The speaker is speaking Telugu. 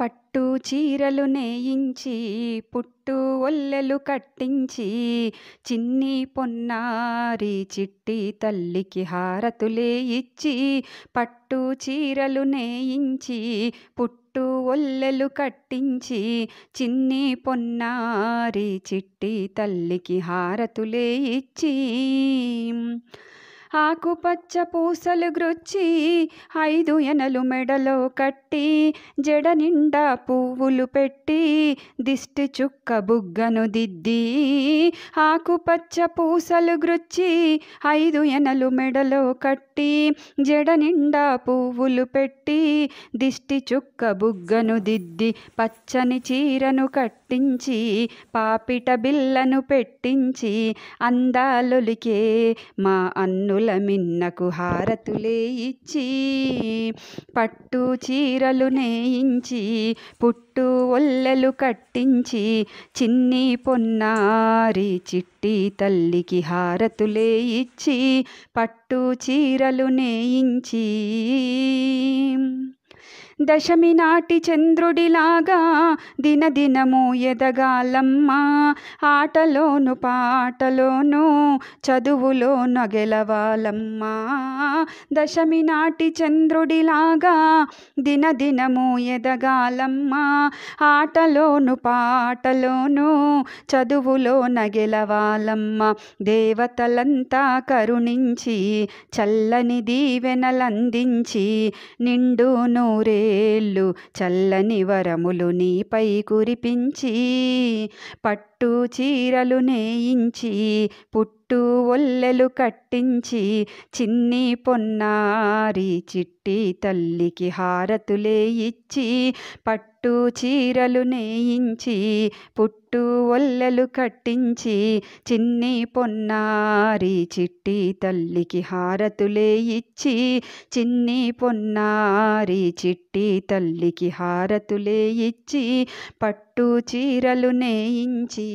పట్టు చీరలు నేయించి పుట్టు ఒల్లెలు కట్టించి చిన్ని పొన్నారి చిట్టి తల్లికి హారతులే ఇచ్చి పట్టు చీరలు నేయించి పుట్టు ఒల్లెలు కట్టించి చిన్ని పొన్నారి చిట్టి తల్లికి హారతులే ఇచ్చి ఆకుపచ్చ పూసలు గ్రొచ్చి 5 ఎనలు మెడలో కట్టి జడ నిండా పువ్వులు పెట్టి దిష్టి చుక్క బుగ్గను దిద్ది ఆకుపచ్చ పూసలు గ్రొచ్చి 5 ఎనలు మెడలో కట్టి జడ నిండా పువ్వులు పెట్టి దిష్టి చుక్క బుగ్గను దిద్ది పచ్చని చీరను కట్టించి పాపిట బిల్లను పెట్టించి అందాలొలికే మా అన్నుల మిన్నకు హారతులే ఇచ్చి పట్టు చీరలు నేయించి పుట్టు ఒల్లెలు కట్టించి చిన్ని పొన్నారి చిట్టి తల్లికి హారతులే ఇచ్చి పట్టు చీరలు నేయించి దశమి నాటి చంద్రుడిలాగా దినదినము ఎదగాలమ్మా ఆటలోను పాటలోను చదువులోను గెలవాలమ్మా దశమి నాటి చంద్రుడిలాగా దినదినము ఎదగాలమ్మా ఆటలోను పాటలోను చదువులోన గెలవాలమ్మా దేవతలంతా కరుణించి చల్లని దీవెనలందించి నిండు నూరేళ్ళు చల్లని వరములు నీపై కురిపించి పట్టు చీరలు నేయించి పుట్టు ఒల్లెలు కట్టించి చిన్ని పొన్నారి చిట్టి తల్లికి హారతులే ఇచ్చి పట్టు చీరలు నేయించి పుట్టు ఒల్లెలు కట్టించి చిన్ని పొన్నారి చిట్టి తల్లికి హారతులే ఇచ్చి చిన్ని పొన్నారి చిట్టి తల్లికి హారతులే ఇచ్చి పట్టు చీరలు నేయించి